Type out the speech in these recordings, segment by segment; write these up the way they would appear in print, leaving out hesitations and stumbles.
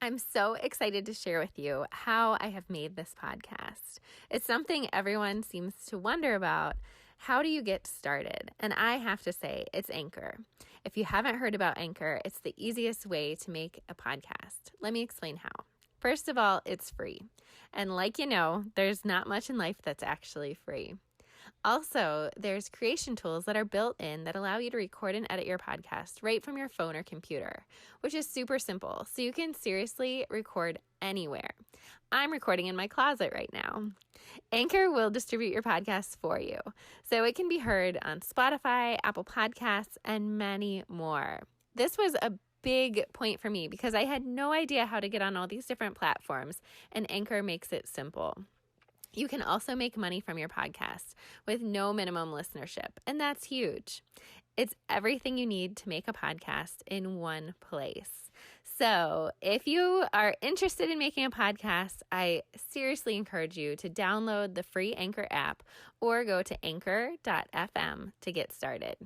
I'm so excited to share with you how I have made this podcast. It's something everyone seems to wonder about. How do you get started? And I have to say, it's Anchor. If you haven't heard about Anchor, it's the easiest way to make a podcast. Let me explain how. First of all, it's free. And like you know, there's not much in life that's actually free. Also, there's creation tools that are built in that allow you to record and edit your podcast right from your phone or computer, which is super simple. So you can seriously record anywhere. I'm recording in my closet right now. Anchor will distribute your podcasts for you, so it can be heard on Spotify, Apple Podcasts, and many more. This was a big point for me because I had no idea how to get on all these different platforms, and Anchor makes it simple. You can also make money from your podcast with no minimum listenership, and that's huge. It's everything you need to make a podcast in one place. So if you are interested in making a podcast, I seriously encourage you to download the free Anchor app or go to anchor.fm to get started.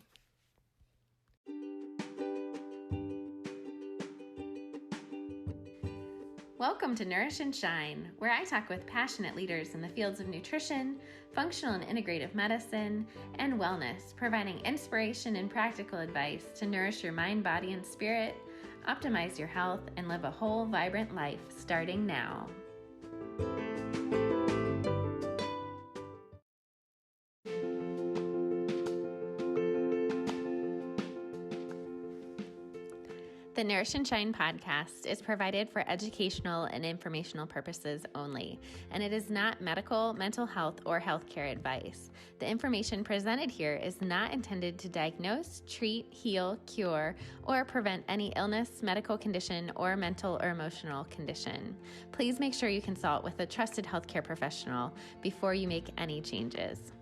Welcome to Nourish and Shine, where I talk with passionate leaders in the fields of nutrition, functional and integrative medicine, and wellness, providing inspiration and practical advice to nourish your mind, body, and spirit, optimize your health, and live a whole, vibrant life starting now. The Nourish and Shine podcast is provided for educational and informational purposes only, and it is not medical, mental health, or healthcare advice. The information presented here is not intended to diagnose, treat, heal, cure, or prevent any illness, medical condition, or mental or emotional condition. Please make sure you consult with a trusted healthcare professional before you make any changes.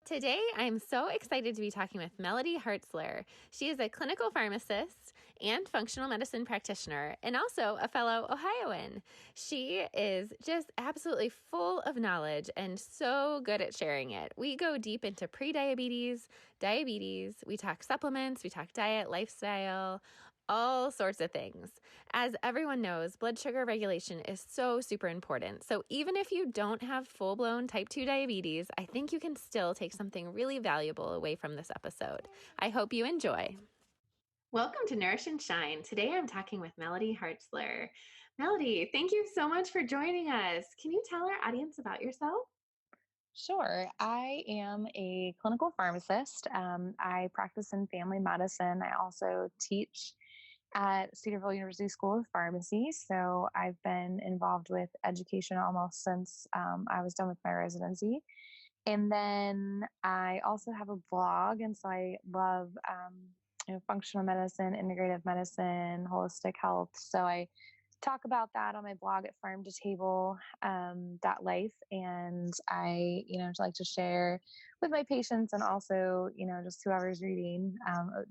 Today, I'm so excited to be talking with Melody Hartzler. She is a clinical pharmacist and functional medicine practitioner, and also a fellow Ohioan. She is just absolutely full of knowledge and so good at sharing it. We go deep into prediabetes, diabetes, we talk supplements, we talk diet, lifestyle, all sorts of things. As everyone knows, blood sugar regulation is so super important. So even if you don't have full-blown type 2 diabetes, I think you can still take something really valuable away from this episode. I hope you enjoy. Welcome to Nourish and Shine. Today I'm talking with Melody Hartzler. Melody, thank you so much for joining us. Can you tell our audience about yourself? Sure. I am a clinical pharmacist. I practice in family medicine. I also teach at Cedarville University School of Pharmacy. So I've been involved with education almost since I was done with my residency. And then I also have a blog. And so I love functional medicine, integrative medicine, holistic health. So I talk about that on my blog at Pharm.D.life. And I, like to share with my patients and also, just whoever's reading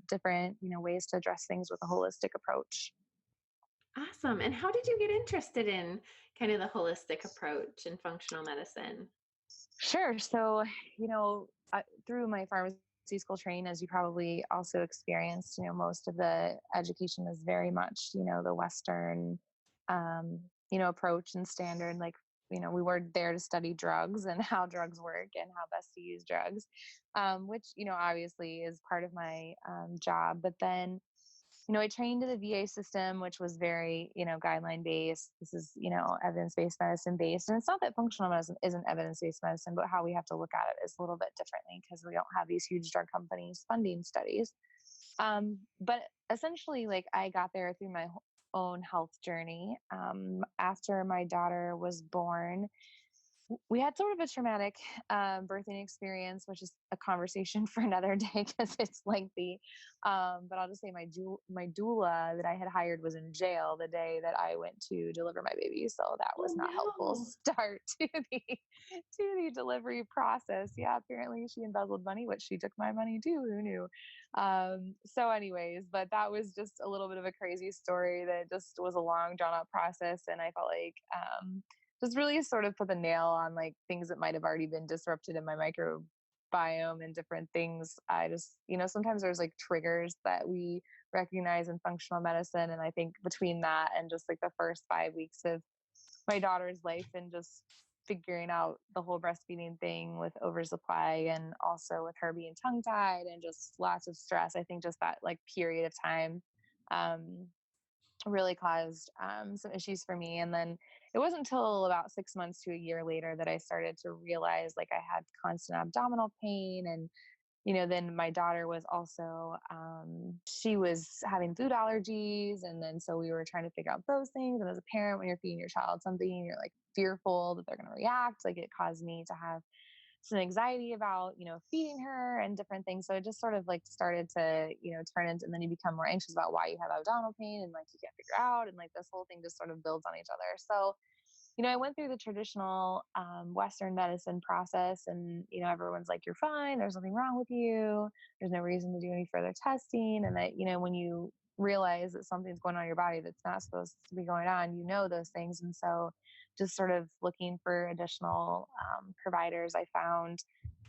different, ways to address things with a holistic approach. Awesome. And how did you get interested in kind of the holistic approach in functional medicine? Sure. So, through my pharmacy school training, as you probably also experienced, most of the education is very much, the Western, approach and standard. Like, we were there to study drugs and how drugs work and how best to use drugs, which, obviously is part of my job. But then, I trained in the VA system, which was very, guideline based. This is, evidence-based medicine based. And it's not that functional medicine isn't evidence-based medicine, but how we have to look at it is a little bit differently because we don't have these huge drug companies funding studies. But essentially, like I got there through my own health journey. After my daughter was born, we had sort of a traumatic birthing experience, which is a conversation for another day because it's lengthy. But I'll just say my doula that I had hired was in jail the day that I went to deliver my baby, so that was not helpful start to the delivery process. Yeah, apparently she embezzled money, which she took my money too. Who knew? So, anyways, but that was just a little bit of a crazy story that just was a long, drawn out process, and I felt like just really sort of put the nail on like things that might have already been disrupted in my biome and different things. I just, sometimes there's like triggers that we recognize in functional medicine. And I think between that and just like the first 5 weeks of my daughter's life and just figuring out the whole breastfeeding thing with oversupply and also with her being tongue tied and just lots of stress, I think just that like period of time um, really caused some issues for me. And then it wasn't until about 6 months to a year later that I started to realize like I had constant abdominal pain. And then my daughter was also, she was having food allergies. And then so we were trying to figure out those things. And as a parent, when you're feeding your child something, you're like fearful that they're going to react. Like it caused me to have some anxiety about, feeding her and different things. So it just sort of like started to, turn into, and then you become more anxious about why you have abdominal pain and like you can't figure out. And like this whole thing just sort of builds on each other. So I went through the traditional Western medicine process, and everyone's like, "You're fine. There's nothing wrong with you. There's no reason to do any further testing." And that when you realize that something's going on in your body that's not supposed to be going on, those things. And so, just sort of looking for additional providers, I found.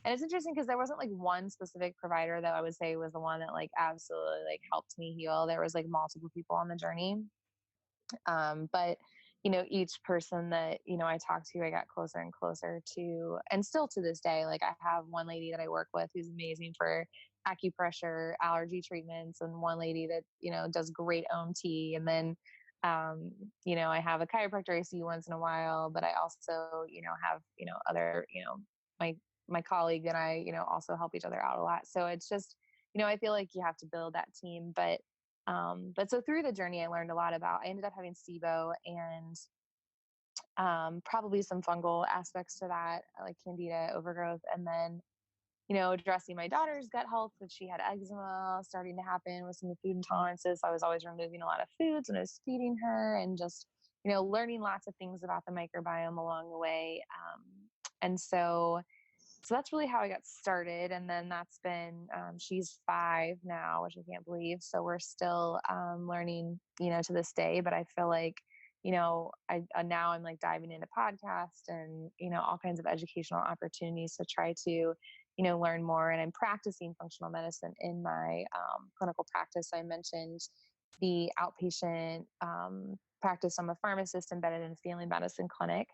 And it's interesting because there wasn't like one specific provider that I would say was the one that like absolutely like helped me heal. There was like multiple people on the journey. But each person that I talked to, I got closer and closer to, and still to this day, like I have one lady that I work with who's amazing for acupressure, allergy treatments, and one lady that does great OMT. And then I have a chiropractor I see once in a while, but I also have other my my colleague and I also help each other out a lot. So it's just I feel like you have to build that team. But so through the journey, I learned a lot about, I ended up having SIBO and probably some fungal aspects to that, like candida overgrowth. And then, addressing my daughter's gut health, which she had eczema starting to happen with some of the food intolerances. I was always removing a lot of foods when I was feeding her and just, learning lots of things about the microbiome along the way. And so that's really how I got started. And then that's been, she's 5 now, which I can't believe. So we're still learning, to this day. But I feel like, now I'm like diving into podcasts and, all kinds of educational opportunities to try to, learn more. And I'm practicing functional medicine in my clinical practice. I mentioned the outpatient practice. I'm a pharmacist embedded in a family medicine clinic.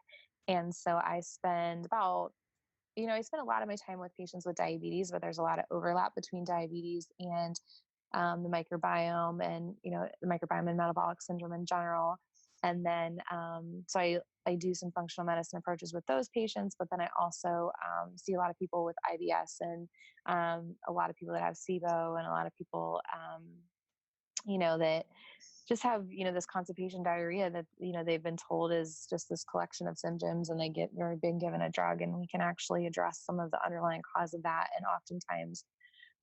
And so I spend a lot of my time with patients with diabetes, but there's a lot of overlap between diabetes and the microbiome and, the microbiome and metabolic syndrome in general. And then, so I do some functional medicine approaches with those patients, but then I also see a lot of people with IBS and a lot of people that have SIBO and a lot of people, that just have this constipation diarrhea that they've been told is just this collection of symptoms, and they're being given a drug, and we can actually address some of the underlying cause of that and oftentimes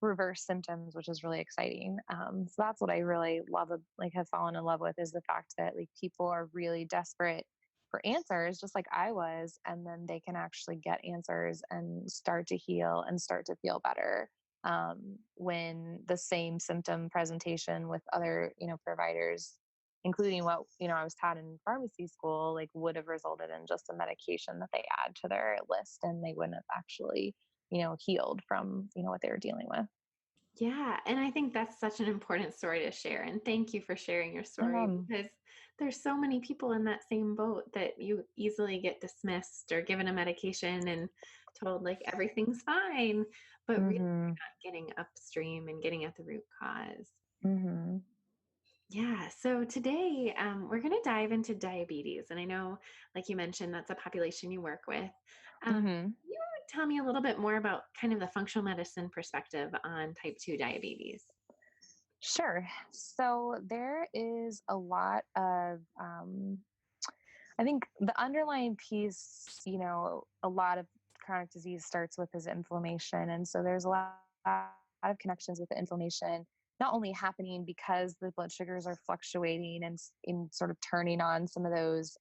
reverse symptoms, which is really exciting. So that's what I really love, like have fallen in love with, is the fact that like people are really desperate for answers, just like I was, and then they can actually get answers and start to heal and start to feel better when the same symptom presentation with other providers, including what I was taught in pharmacy school, like would have resulted in just a medication that they add to their list, and they wouldn't have actually healed from what they were dealing with. Yeah, and I think that's such an important story to share. And thank you for sharing your story, because there's so many people in that same boat that you easily get dismissed or given a medication and told like everything's fine, but really Mm-hmm. not getting upstream and getting at the root cause. Mm-hmm. Yeah, so today we're going to dive into diabetes. And I know, like you mentioned, that's a population you work with. Can Mm-hmm. you tell me a little bit more about kind of the functional medicine perspective on type 2 diabetes? Sure. So there is a lot of, I think the underlying piece, a lot of chronic disease starts with is inflammation. And so there's a lot of connections with the inflammation, not only happening because the blood sugars are fluctuating and in sort of turning on some of those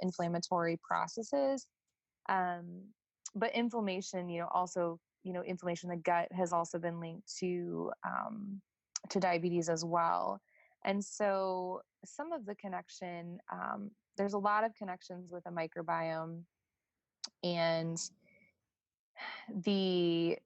inflammatory processes, um, but inflammation, also, inflammation in the gut has also been linked to diabetes as well. And so some of the connection, there's a lot of connections with the microbiome and the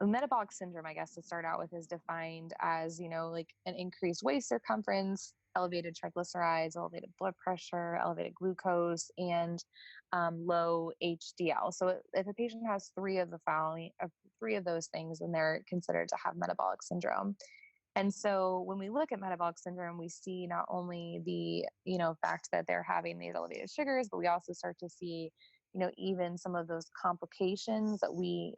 metabolic syndrome, I guess, to start out with, is defined as, like an increased waist circumference, elevated triglycerides, elevated blood pressure, elevated glucose, and low HDL. So if a patient has three of those things, then they're considered to have metabolic syndrome. And so when we look at metabolic syndrome, we see not only the, fact that they're having these elevated sugars, but we also start to see, even some of those complications that we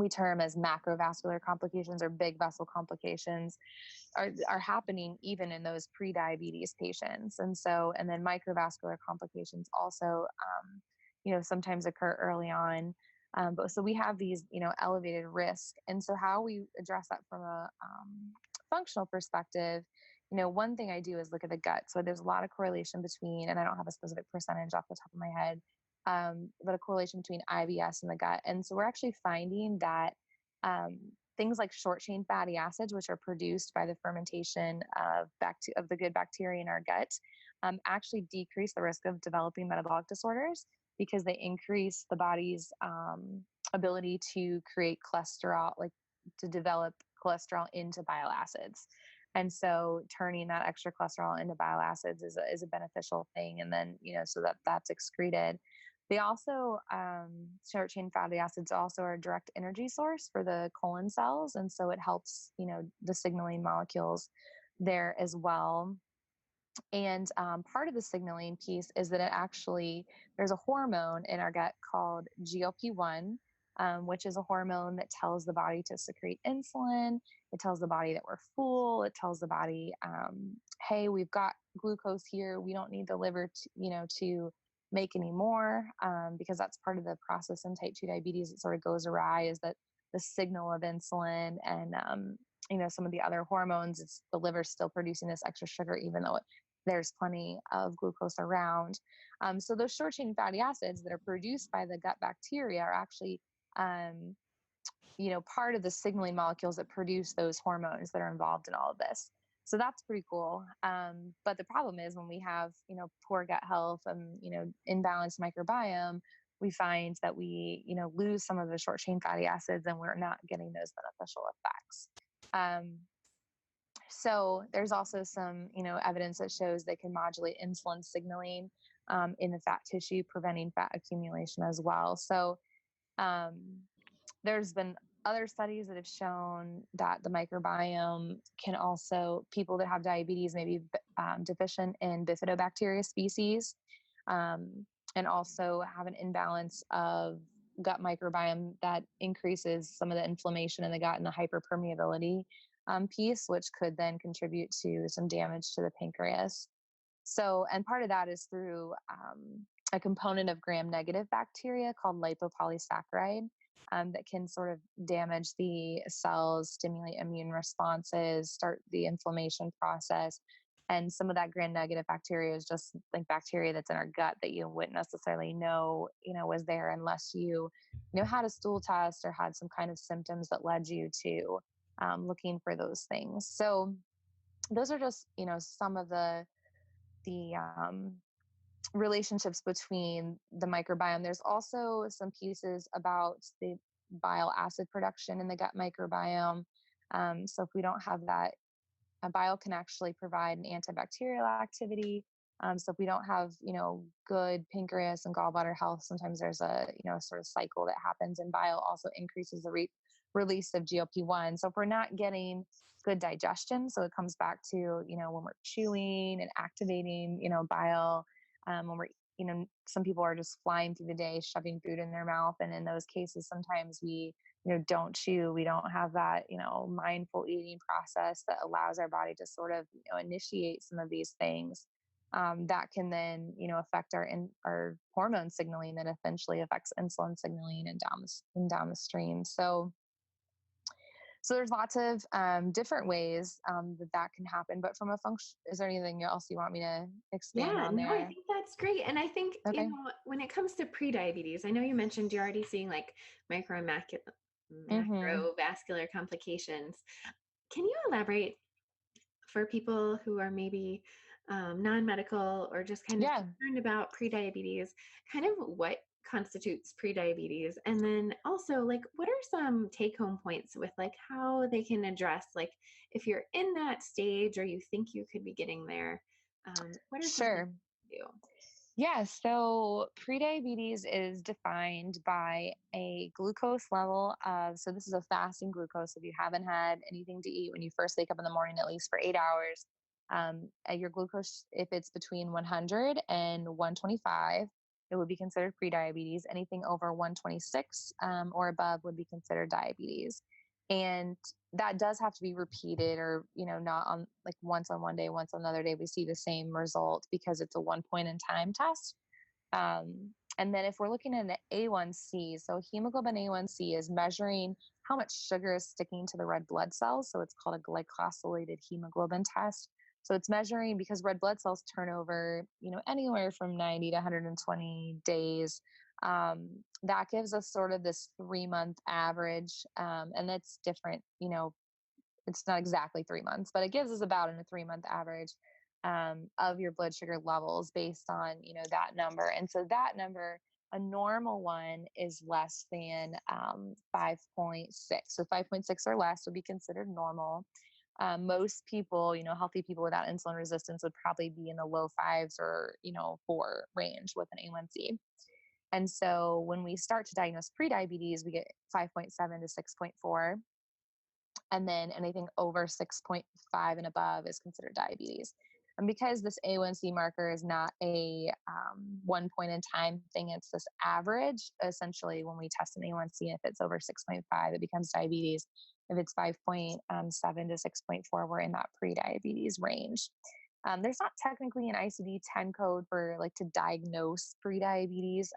term as macrovascular complications or big vessel complications are happening even in those pre-diabetes patients. And then microvascular complications also, sometimes occur early on. But so we have these, elevated risk. And so how we address that from a functional perspective, one thing I do is look at the gut. So there's a lot of correlation between, and I don't have a specific percentage off the top of my head, but a correlation between IBS and the gut. And so we're actually finding that things like short chain fatty acids, which are produced by the fermentation of the good bacteria in our gut, actually decrease the risk of developing metabolic disorders because they increase the body's ability to create cholesterol, like to develop cholesterol into bile acids. And so turning that extra cholesterol into bile acids is a beneficial thing. And then, so that's excreted. They also, short chain fatty acids also are a direct energy source for the colon cells. And so it helps, the signaling molecules there as well. And part of the signaling piece is that there's a hormone in our gut called GLP-1, which is a hormone that tells the body to secrete insulin. It tells the body that we're full. It tells the body, hey, we've got glucose here. We don't need the liver to make any more, because that's part of the process in type 2 diabetes. It sort of goes awry, is that the signal of insulin and some of the other hormones, the liver's still producing this extra sugar, even though there's plenty of glucose around. So those short chain fatty acids that are produced by the gut bacteria are actually, part of the signaling molecules that produce those hormones that are involved in all of this. So that's pretty cool. But the problem is when we have, poor gut health and, imbalanced microbiome, we find that we, lose some of the short chain fatty acids and we're not getting those beneficial effects. So there's also some, evidence that shows they can modulate insulin signaling in the fat tissue, preventing fat accumulation as well. So there's been other studies that have shown that the microbiome can also, people that have diabetes may be deficient in bifidobacteria species, and also have an imbalance of gut microbiome that increases some of the inflammation in the gut and the hyperpermeability piece, which could then contribute to some damage to the pancreas. So, and part of that is through a component of gram-negative bacteria called lipopolysaccharide that can sort of damage the cells, stimulate immune responses, start the inflammation process. And some of that gram-negative bacteria is just like bacteria that's in our gut that you wouldn't necessarily know, was there unless you, had a stool test or had some kind of symptoms that led you to looking for those things. So those are just, some of the relationships between the microbiome. There's also some pieces about the bile acid production in the gut microbiome. So if we don't have that, bile can actually provide an antibacterial activity. So if we don't have, good pancreas and gallbladder health, sometimes there's a, sort of cycle that happens, and bile also increases the release of GLP-1. So if we're not getting good digestion, so it comes back to, when we're chewing and activating, bile, when we're, some people are just flying through the day, shoving food in their mouth. And in those cases, sometimes we, don't chew. We don't have that, mindful eating process that allows our body to sort of, initiate some of these things. That can then, affect our hormone signaling that eventually affects insulin signaling and down the stream. So there's lots of different ways that can happen. But from a function, is there anything else you want me to expand on there? No, I think that's great. And I think, Okay. when it comes to prediabetes, I know you mentioned you're already seeing like macrovascular complications. Can you elaborate for people who are maybe non-medical or just kind of concerned about prediabetes, kind of what constitutes prediabetes? And then also, like, what are some take-home points with like how they can address, like, if you're in that stage or you think you could be getting there, what are some things Sure. you do? Yeah, so prediabetes is defined by a glucose level of, so this is a fasting glucose. If you haven't had anything to eat when you first wake up in the morning, at least for 8 hours, your glucose, if it's between 100 and 125, it would be considered prediabetes. Anything over 126 or above would be considered diabetes. And that does have to be repeated, or not on like once on one day, once on another day we see the same result, because it's a one point in time test. And then if we're looking at an A1C, so hemoglobin A1C is measuring how much sugar is sticking to the red blood cells, so it's called a glycosylated hemoglobin test. So it's measuring, because red blood cells turn over anywhere from 90 to 120 days. That gives us sort of this 3-month average. And that's different, it's not exactly 3 months, but it gives us about a 3-month average of your blood sugar levels based on, that number. And so that number, a normal one is less than 5.6. So 5.6 or less would be considered normal. Most people, healthy people without insulin resistance would probably be in the low fives or, 4 range with an A1C. And so when we start to diagnose prediabetes, we get 5.7 to 6.4. And then anything over 6.5 and above is considered diabetes. And because this A1C marker is not a one point in time thing, it's this average. Essentially, when we test an A1C, if it's over 6.5, it becomes diabetes. If it's 5.7 to 6.4, we're in that pre-diabetes range. There's not technically an ICD-10 code for like to diagnose prediabetes.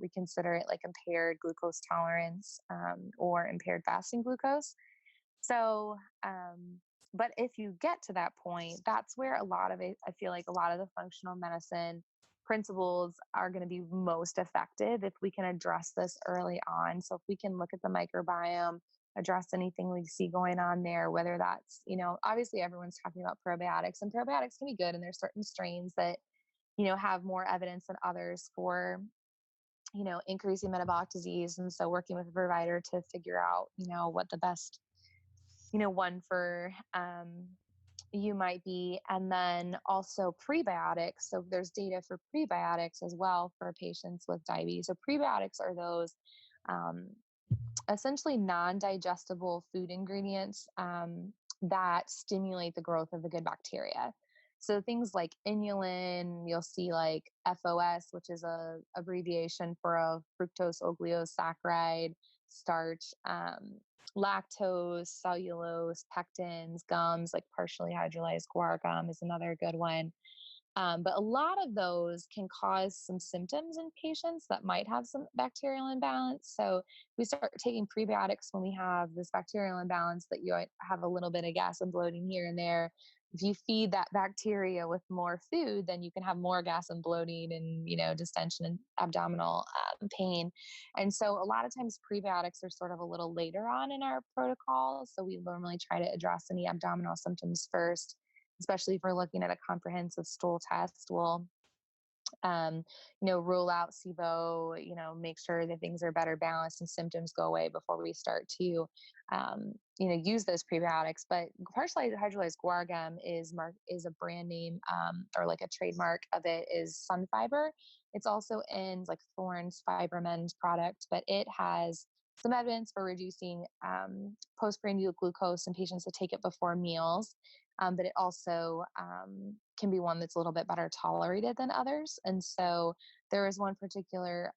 We consider it like impaired glucose tolerance or impaired fasting glucose. So, but if you get to that point, that's where a lot of it, I feel like a lot of the functional medicine principles are going to be most effective if we can address this early on. So if we can look at the microbiome, address anything we see going on there, whether that's, obviously everyone's talking about probiotics, and probiotics can be good. And there's certain strains that, have more evidence than others for, increasing metabolic disease. And so working with a provider to figure out, what the best one for you might be. And then also prebiotics. So there's data for prebiotics as well for patients with diabetes. So prebiotics are those essentially non-digestible food ingredients that stimulate the growth of the good bacteria. So things like inulin, you'll see like FOS, which is a abbreviation for a fructose oligosaccharide starch, lactose, cellulose, pectins, gums, like partially hydrolyzed guar gum is another good one. But a lot of those can cause some symptoms in patients that might have some bacterial imbalance. So we start taking prebiotics when we have this bacterial imbalance, that you have a little bit of gas and bloating here and there. If you feed that bacteria with more food, then you can have more gas and bloating and, distension and abdominal pain. And so a lot of times prebiotics are sort of a little later on in our protocol. So we normally try to address any abdominal symptoms first, especially if we're looking at a comprehensive stool test. We'll, rule out SIBO, make sure that things are better balanced and symptoms go away before we start to, use those prebiotics. But partially hydrolyzed guar gum is a brand name, or like a trademark of it is Sun Fiber. It's also in like Thorne's Fibermend product, but it has some evidence for reducing postprandial glucose in patients that take it before meals. But it also can be one that's a little bit better tolerated than others. And so there was one particular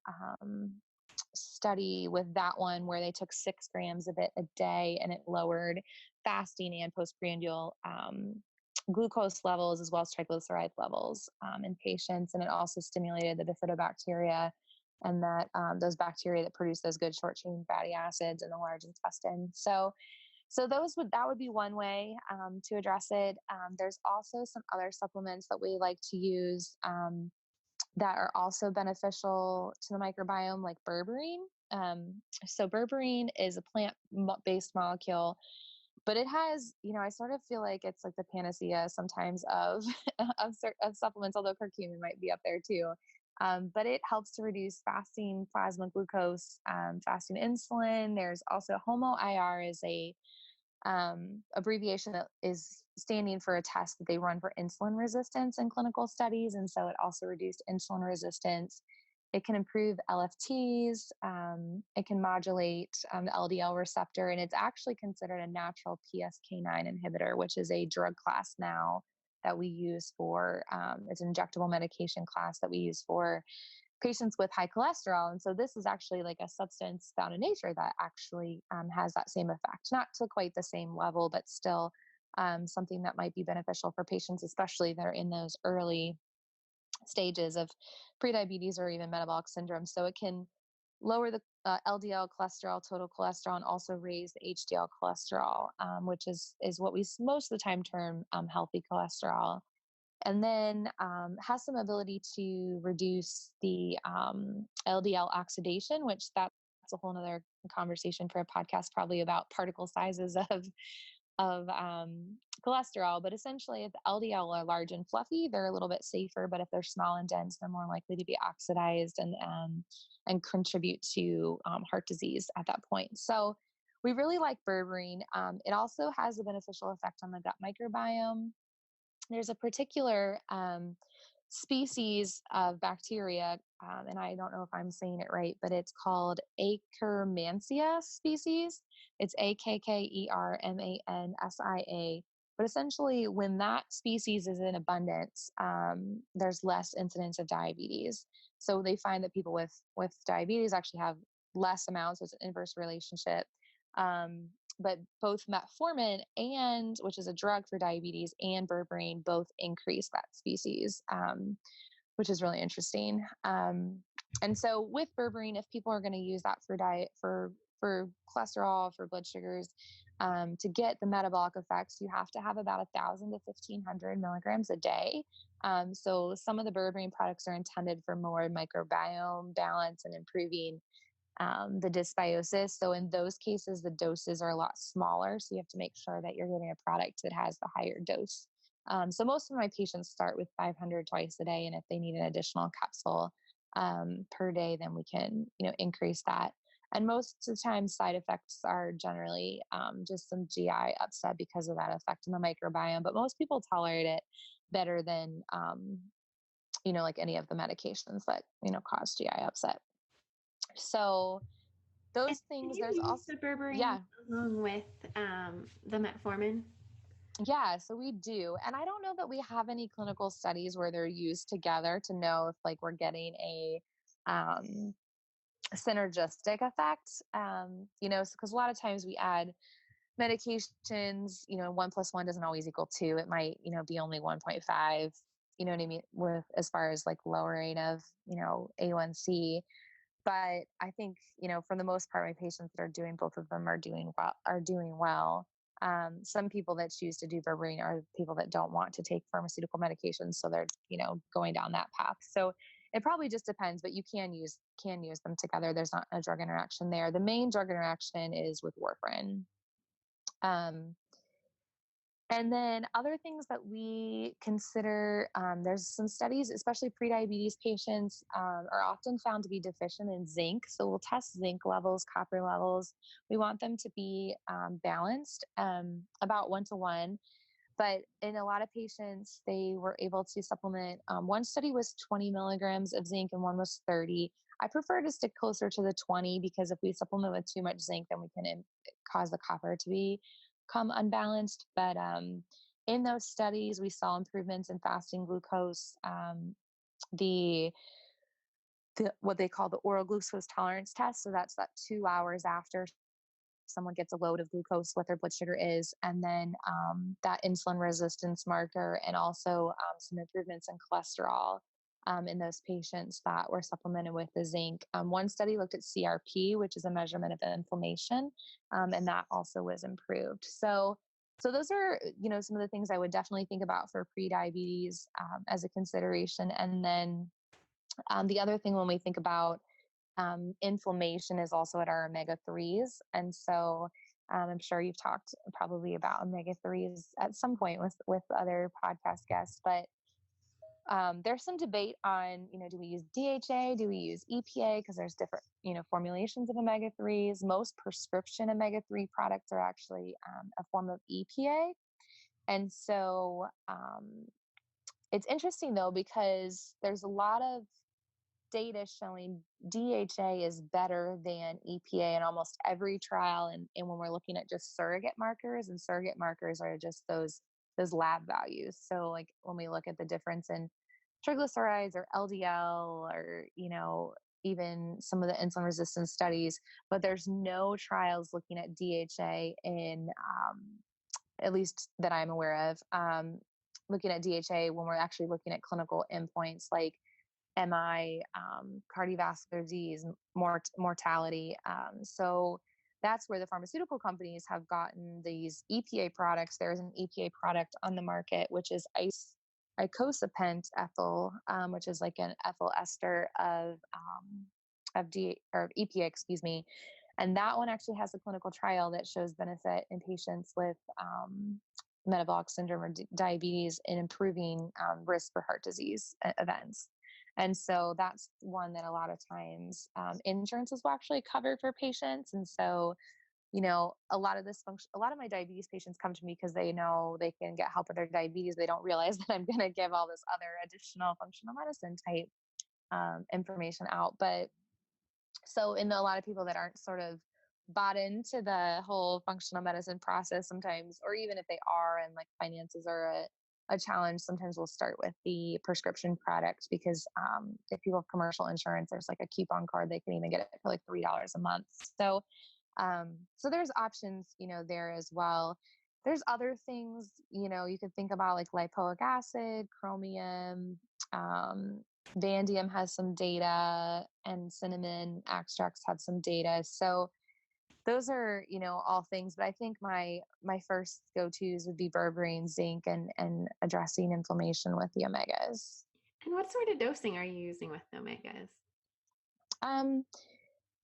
study with that one where they took 6 grams of it a day, and it lowered fasting and postprandial glucose levels as well as triglyceride levels in patients. And it also stimulated the bifidobacteria, and that those bacteria that produce those good short chain fatty acids in the large intestine. So that would be one way to address it. There's also some other supplements that we like to use that are also beneficial to the microbiome, like berberine. So berberine is a plant-based molecule, but it has, I sort of feel like it's like the panacea sometimes of of supplements, although curcumin might be up there too. But it helps to reduce fasting plasma glucose, fasting insulin. There's also HOMO-IR is a abbreviation that is standing for a test that they run for insulin resistance in clinical studies. And so it also reduced insulin resistance. It can improve LFTs. It can modulate the LDL receptor, and it's actually considered a natural PCSK9 inhibitor, which is a drug class now that we use for, it's an injectable medication class that we use for patients with high cholesterol. And so this is actually like a substance found in nature that actually has that same effect, not to quite the same level, but still something that might be beneficial for patients, especially that are in those early stages of prediabetes or even metabolic syndrome. So it can lower the LDL cholesterol, total cholesterol, and also raise the HDL cholesterol, which is what we most of the time term healthy cholesterol. And then has some ability to reduce the LDL oxidation, which that's a whole nother conversation for a podcast, probably about particle sizes of cholesterol. But essentially, if the LDL are large and fluffy, they're a little bit safer. But if they're small and dense, they're more likely to be oxidized and contribute to heart disease at that point. So we really like berberine. It also has a beneficial effect on the gut microbiome. There's a particular species of bacteria, and I don't know if I'm saying it right, but it's called Akkermansia species. It's Akkermansia. But essentially, when that species is in abundance, there's less incidence of diabetes. So they find that people with diabetes actually have less amounts. So it's an inverse relationship. But both metformin and, which is a drug for diabetes, and berberine both increase that species, which is really interesting. And so with berberine, if people are going to use that for diet, for cholesterol, for blood sugars, to get the metabolic effects, you have to have about 1,000 to 1,500 milligrams a day. So some of the berberine products are intended for more microbiome balance and improving the dysbiosis. So in those cases, the doses are a lot smaller. So you have to make sure that you're getting a product that has the higher dose. So most of my patients start with 500 twice a day. And if they need an additional capsule per day, then we can, increase that. And most of the time, side effects are generally just some GI upset because of that effect on the microbiome. But most people tolerate it better than, like any of the medications that, cause GI upset. So those things, there's also the berberine along with the metformin. Yeah, so we do. And I don't know that we have any clinical studies where they're used together to know if like we're getting a synergistic effect. Because a lot of times we add medications, 1+1 doesn't always equal 2. It might, be only 1.5, you know what I mean? With as far as like lowering of, A1C. But I think, for the most part, my patients that are doing both of them are doing well. Some people that choose to do berberine are people that don't want to take pharmaceutical medications. So they're, going down that path. So it probably just depends, but you can use them together. There's not a drug interaction there. The main drug interaction is with warfarin. And then other things that we consider, there's some studies, especially prediabetes patients are often found to be deficient in zinc. So we'll test zinc levels, copper levels. We want them to be balanced, about 1-to-1. But in a lot of patients, they were able to supplement. One study was 20 milligrams of zinc and one was 30. I prefer to stick closer to the 20 because if we supplement with too much zinc, then we can cause the copper to become unbalanced. But in those studies, we saw improvements in fasting glucose, the what they call the oral glucose tolerance test. So that's that 2 hours after someone gets a load of glucose, what their blood sugar is, and then that insulin resistance marker, and also some improvements in cholesterol in those patients that were supplemented with the zinc. One study looked at CRP, which is a measurement of inflammation, and that also was improved. So those are, some of the things I would definitely think about for prediabetes as a consideration. And then the other thing when we think about inflammation is also at our omega-3s. And so I'm sure you've talked probably about omega-3s at some point with other podcast guests, but There's some debate on, do we use DHA? Do we use EPA? Because there's different, formulations of omega-3s. Most prescription omega-3 products are actually a form of EPA. And so it's interesting, though, because there's a lot of data showing DHA is better than EPA in almost every trial. And when we're looking at just surrogate markers, and surrogate markers are just those lab values. So like when we look at the difference in triglycerides or LDL or, even some of the insulin resistance studies, but there's no trials looking at DHA in, at least that I'm aware of, looking at DHA when we're actually looking at clinical endpoints like MI, cardiovascular disease, mortality. So that's where the pharmaceutical companies have gotten these EPA products. There's an EPA product on the market, which is icosapent ethyl, which is like an ethyl ester of EPA, excuse me. And that one actually has a clinical trial that shows benefit in patients with metabolic syndrome or diabetes in improving risk for heart disease events. And so that's one that a lot of times insurances will actually cover for patients. And so, a lot of my diabetes patients come to me because they know they can get help with their diabetes. They don't realize that I'm going to give all this other additional functional medicine type information out. But so, a lot of people that aren't sort of bought into the whole functional medicine process sometimes, or even if they are and like finances are a challenge, sometimes we'll start with the prescription product because if people have commercial insurance, there's like a coupon card, they can even get it for like $3 a month. So, so there's options, there as well. There's other things, you could think about like lipoic acid, chromium, Vanadium has some data, and cinnamon extracts have some data. So those are, all things, but I think my first go-tos would be berberine, zinc, and addressing inflammation with the omegas. And what sort of dosing are you using with the omegas?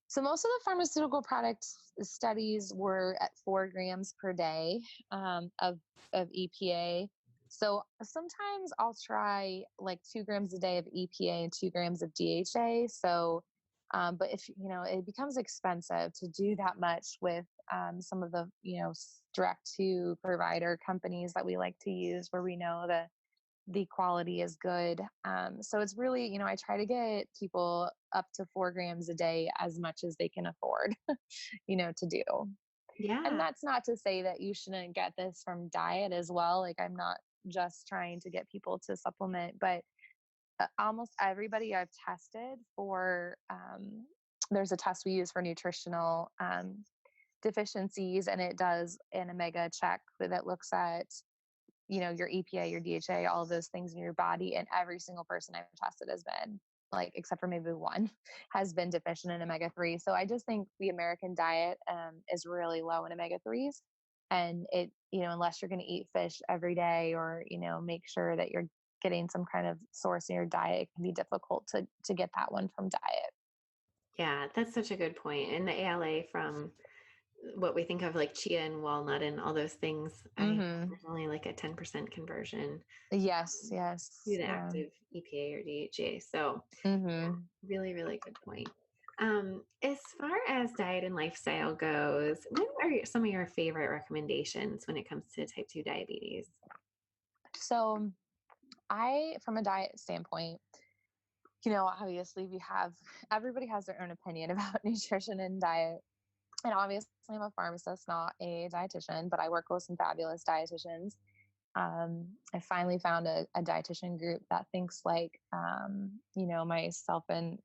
So most of the pharmaceutical products studies were at 4 grams per day of EPA. So sometimes I'll try like 2 grams a day of EPA and 2 grams of DHA. So, but if, it becomes expensive to do that much with some of the, direct to provider companies that we like to use where we know the quality is good. So it's really, I try to get people up to 4 grams a day as much as they can afford, to do. Yeah. And that's not to say that you shouldn't get this from diet as well. Like I'm not just trying to get people to supplement, but almost everybody I've tested for, there's a test we use for nutritional deficiencies, and it does an omega check that looks at your EPA, your DHA, all of those things in your body. And every single person I've tested has been like, except for maybe one, has been deficient in omega-3. So I just think the American diet is really low in omega-3s. And it, unless you're going to eat fish every day or, make sure that you're getting some kind of source in your diet, it can be difficult to get that one from diet. Yeah, that's such a good point. And the ALA from what we think of like chia and walnut and all those things, there's only like a 10% conversion. Yes. To the active EPA or DHA. So really, really good point. As far as diet and lifestyle goes, what are some of your favorite recommendations when it comes to type 2 diabetes? So from a diet standpoint, obviously everybody has their own opinion about nutrition and diet. And obviously I'm a pharmacist, not a dietitian, but I work with some fabulous dietitians. I finally found a dietitian group that thinks like, myself and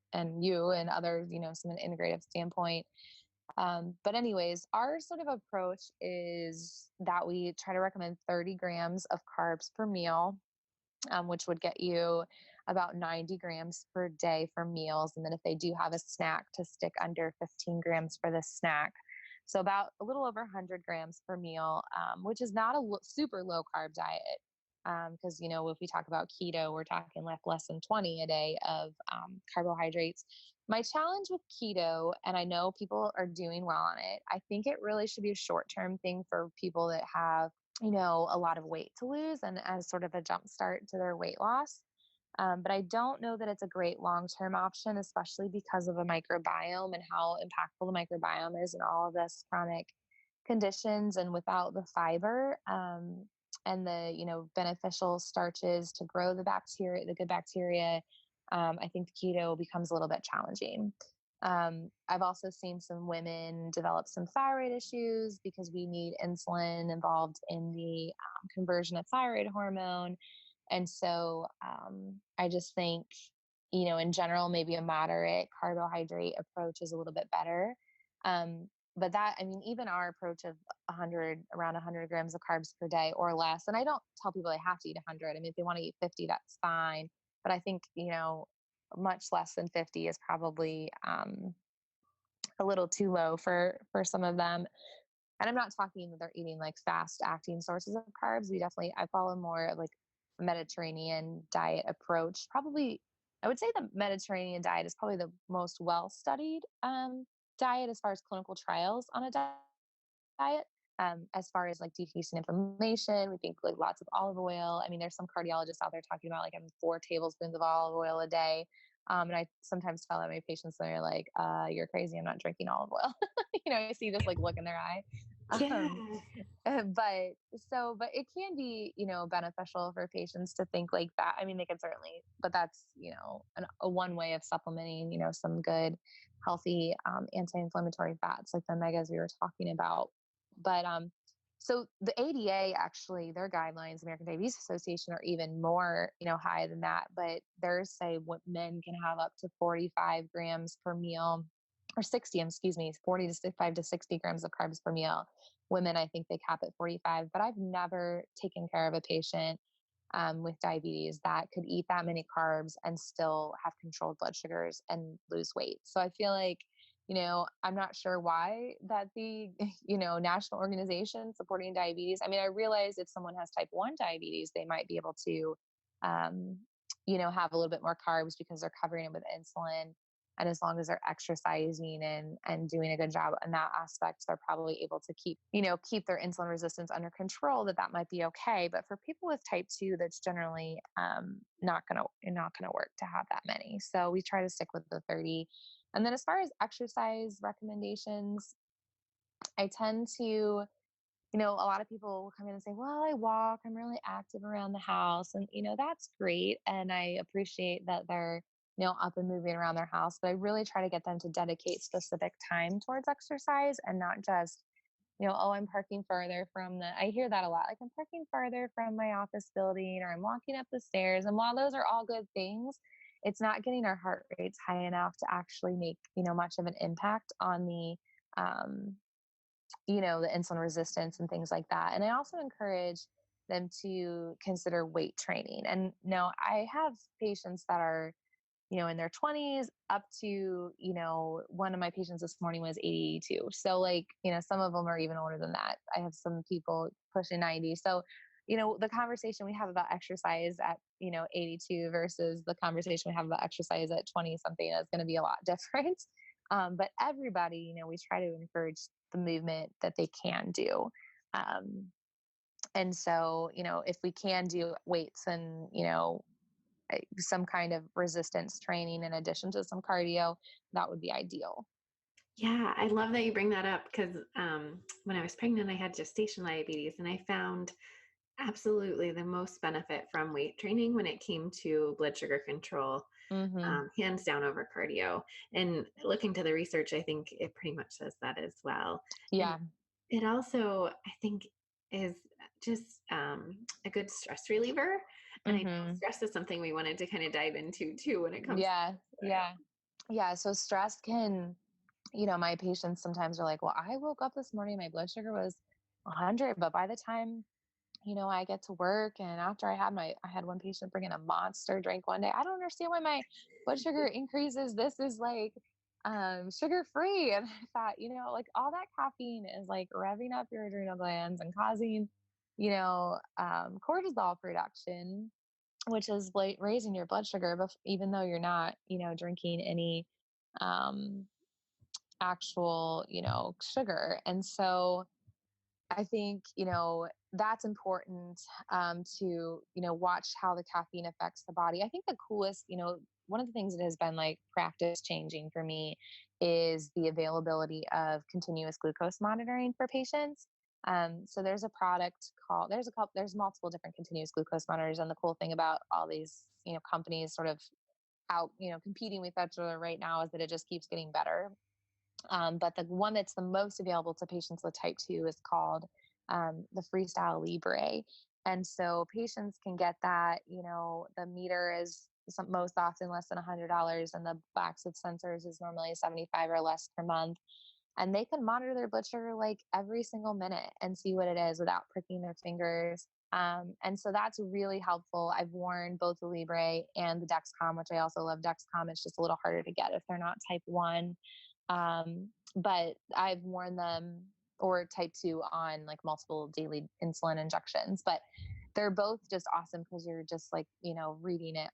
you and others, from an integrative standpoint. But anyways, our sort of approach is that we try to recommend 30 grams of carbs per meal, which would get you about 90 grams per day for meals. And then if they do have a snack, to stick under 15 grams for the snack. So about a little over 100 grams per meal, which is not a super low carb diet. Because, if we talk about keto, we're talking less than 20 a day of carbohydrates. My challenge with keto, and I know people are doing well on it, I think it really should be a short-term thing for people that have, a lot of weight to lose and as sort of a jump start to their weight loss. But I don't know that it's a great long-term option, especially because of the microbiome and how impactful the microbiome is in all of this chronic conditions. And without the fiber, and the, beneficial starches to grow the bacteria, the good bacteria, I think the keto becomes a little bit challenging. I've also seen some women develop some thyroid issues because we need insulin involved in the conversion of thyroid hormone. And so I just think, in general, maybe a moderate carbohydrate approach is a little bit better. But that, I mean, even our approach of around 100 grams of carbs per day or less, and I don't tell people they have to eat 100. I mean, if they want to eat 50, that's fine. But I think, much less than 50 is probably a little too low for some of them. And I'm not talking that they're eating like fast acting sources of carbs. I follow more like a Mediterranean diet approach. Probably, I would say the Mediterranean diet is probably the most well studied diet as far as clinical trials on a diet. As far as like decreasing inflammation, we think like lots of olive oil. I mean, there's some cardiologists out there talking about like having 4 tablespoons of olive oil a day. And I sometimes tell my patients, they're like, you're crazy. I'm not drinking olive oil. I see this like look in their eye. Yeah. But it can be, beneficial for patients to think like that. I mean, they can certainly, but that's, a one way of supplementing, some good, healthy, anti-inflammatory fats like the omegas we were talking about. But, so the ADA, actually, their guidelines, American Diabetes Association, are even more, high than that. But theirs say what men can have up to 45 grams per meal, or 60, excuse me, 45 to 60 grams of carbs per meal. Women, I think they cap at 45. But I've never taken care of a patient with diabetes that could eat that many carbs and still have controlled blood sugars and lose weight. So I feel like, I'm not sure why that the, national organization supporting diabetes. I mean, I realize if someone has type 1 diabetes, they might be able to, have a little bit more carbs because they're covering it with insulin. And as long as they're exercising and doing a good job in that aspect, they're probably able to keep their insulin resistance under control, that might be okay. But for people with type 2, that's generally not gonna work to have that many. So we try to stick with the 30. And then as far as exercise recommendations, I tend to, a lot of people will come in and say, well, I walk, I'm really active around the house. And, that's great. And I appreciate that they're, up and moving around their house, but I really try to get them to dedicate specific time towards exercise and not just, oh, I'm parking further I hear that a lot. Like, I'm parking farther from my office building, or I'm walking up the stairs. And while those are all good things, it's not getting our heart rates high enough to actually make, much of an impact on the insulin resistance and things like that. And I also encourage them to consider weight training. And now I have patients that are, in their 20s up to, one of my patients this morning was 82. So like, some of them are even older than that. I have some people pushing 90. So, the conversation we have about exercise at, 82 versus the conversation we have about exercise at 20 something is going to be a lot different. But everybody, we try to encourage the movement that they can do. And so, if we can do weights and, some kind of resistance training in addition to some cardio, that would be ideal. Yeah, I love that you bring that up because when I was pregnant, I had gestation diabetes, and I found absolutely the most benefit from weight training when it came to blood sugar control, hands down over cardio. And looking to the research, I think it pretty much says that as well. Yeah. And it also, I think, is just a good stress reliever. And I know stress is something we wanted to kind of dive into too when it comes Yeah. So stress can, my patients sometimes are like, well, I woke up this morning, my blood sugar was 100, but by the time, I get to work, and after I had one patient bring in a Monster drink one day. I don't understand why my blood sugar increases. This is like sugar free. And I thought, like all that caffeine is like revving up your adrenal glands and causing, cortisol production, which is raising your blood sugar, but even though you're not, drinking any actual, sugar. And so I think, that's important to, watch how the caffeine affects the body. I think the coolest, one of the things that has been like practice changing for me is the availability of continuous glucose monitoring for patients. So there's a product called, there's multiple different continuous glucose monitors. And the cool thing about all these, companies sort of out, competing with each other right now is that it just keeps getting better. But the one that's the most available to patients with type 2 is called the Freestyle Libre. And so patients can get that, the meter is most often less than $100, and the box of sensors is normally 75 or less per month. And they can monitor their blood sugar like every single minute and see what it is without pricking their fingers. And so that's really helpful. I've worn both the Libre and the Dexcom, which I also love Dexcom. It's just a little harder to get if they're not type 1. But I've worn them, or type 2, on like multiple daily insulin injections, but they're both just awesome because you're just like, reading it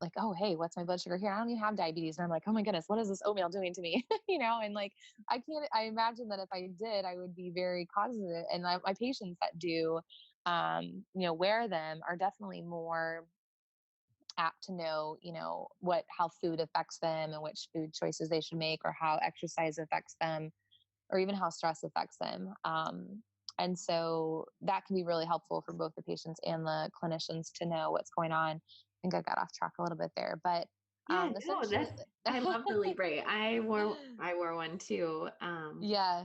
like, oh, hey, what's my blood sugar here? I don't even have diabetes. And I'm like, oh my goodness, what is this oatmeal doing to me? And like, I imagine that if I did, I would be very cognizant. And my patients that do, wear them are definitely more apt to know, how food affects them and which food choices they should make, or how exercise affects them, or even how stress affects them. And so that can be really helpful for both the patients and the clinicians to know what's going on. I think I got off track a little bit there, but Yeah, no, essentially, I love the Libre. I wore one too. yeah,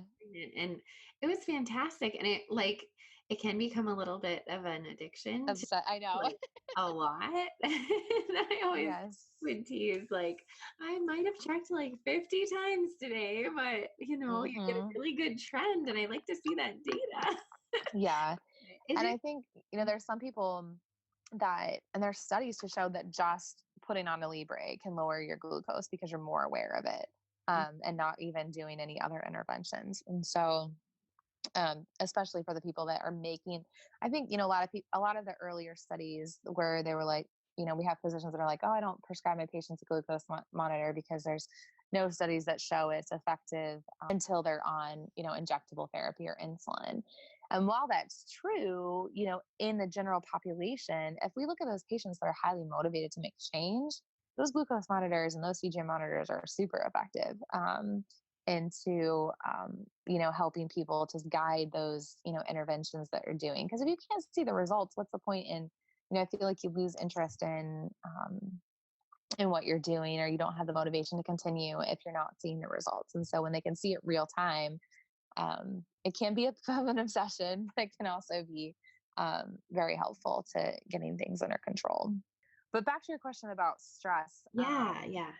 And it was fantastic. And it can become a little bit of an addiction to upset. I know. like a lot. And I always Yes. would tease, like, I might have checked like 50 times today, but you get a Hmm. really good trend, and I like to see that data. Yeah. Is And it? I think, there's some people that, and there's studies to show that just putting on a Libre can lower your glucose because you're more aware of it, and not even doing any other interventions. And so, especially for the people that are making, I think, a lot of people, a lot of the earlier studies where they were like, we have physicians that are like, oh, I don't prescribe my patients a glucose monitor because there's no studies that show it's effective until they're on, injectable therapy or insulin. And while that's true, in the general population, if we look at those patients that are highly motivated to make change, those glucose monitors and those CGM monitors are super effective. Into helping people to guide those interventions that you're doing, because if you can't see the results, what's the point in, I feel like you lose interest in what you're doing, or you don't have the motivation to continue if you're not seeing the results. And so when they can see it real time, it can be of an obsession, but it can also be very helpful to getting things under control. But back to your question about stress. Yeah.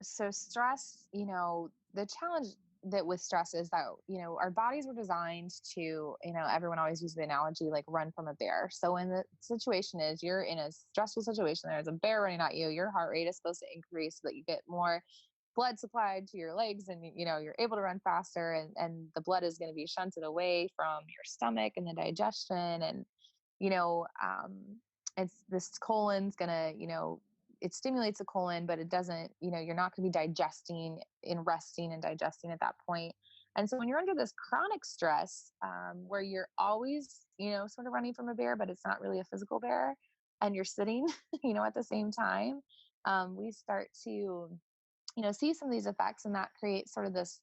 So stress, the challenge that with stress is that, our bodies were designed to, everyone always uses the analogy, like run from a bear. So when the situation is you're in a stressful situation, there's a bear running at you, your heart rate is supposed to increase so that you get more blood supplied to your legs, and, you're able to run faster, and the blood is going to be shunted away from your stomach and the digestion. And, you know, um, it's this colon's going to, it stimulates the colon, but it doesn't, you're not going to be digesting and resting and digesting at that point. And so when you're under this chronic stress, where you're always, sort of running from a bear, but it's not really a physical bear, and you're sitting, at the same time, we start to, see some of these effects, and that creates sort of this,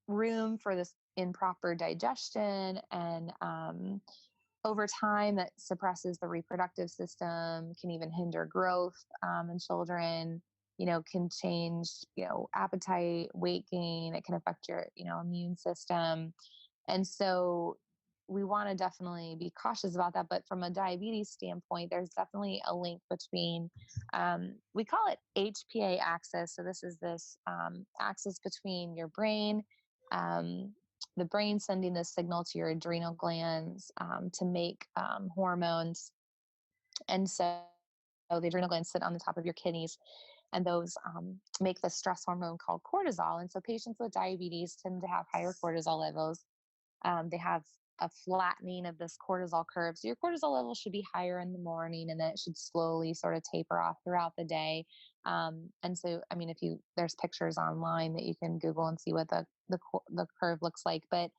room for this improper digestion. And, over time, that suppresses the reproductive system, can even hinder growth in children, can change, appetite, weight gain. It can affect your, immune system. And so we want to definitely be cautious about that. But from a diabetes standpoint, there's definitely a link between, we call it HPA axis. So this is this axis between your brain, the brain sending this signal to your adrenal glands to make hormones. And so the adrenal glands sit on the top of your kidneys, and those make the stress hormone called cortisol. And so patients with diabetes tend to have higher cortisol levels. They have a flattening of this cortisol curve. So your cortisol level should be higher in the morning, and then it should slowly sort of taper off throughout the day. And so, I mean, there's pictures online that you can Google and see what the curve looks like. But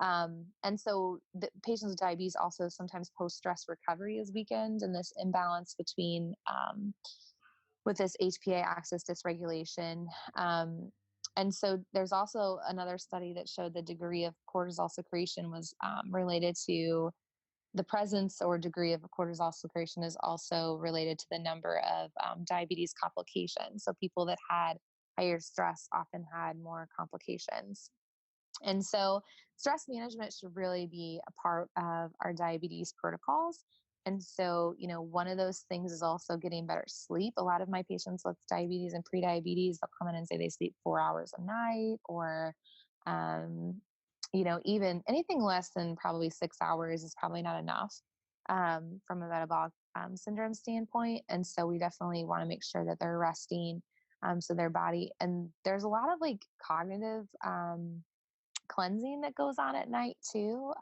And so the patients with diabetes also sometimes post-stress recovery is weakened, and this imbalance between with this HPA axis dysregulation. And so there's also another study that showed the degree of cortisol secretion was related to the presence or degree of cortisol secretion is also related to the number of diabetes complications. So people that had higher stress often had more complications. And so stress management should really be a part of our diabetes protocols. And so, one of those things is also getting better sleep. A lot of my patients with diabetes and prediabetes, they'll come in and say they sleep 4 hours a night, or, even anything less than probably 6 hours is probably not enough from a metabolic syndrome standpoint. And so we definitely want to make sure that they're resting. So their body, and there's a lot of like cognitive cleansing that goes on at night too.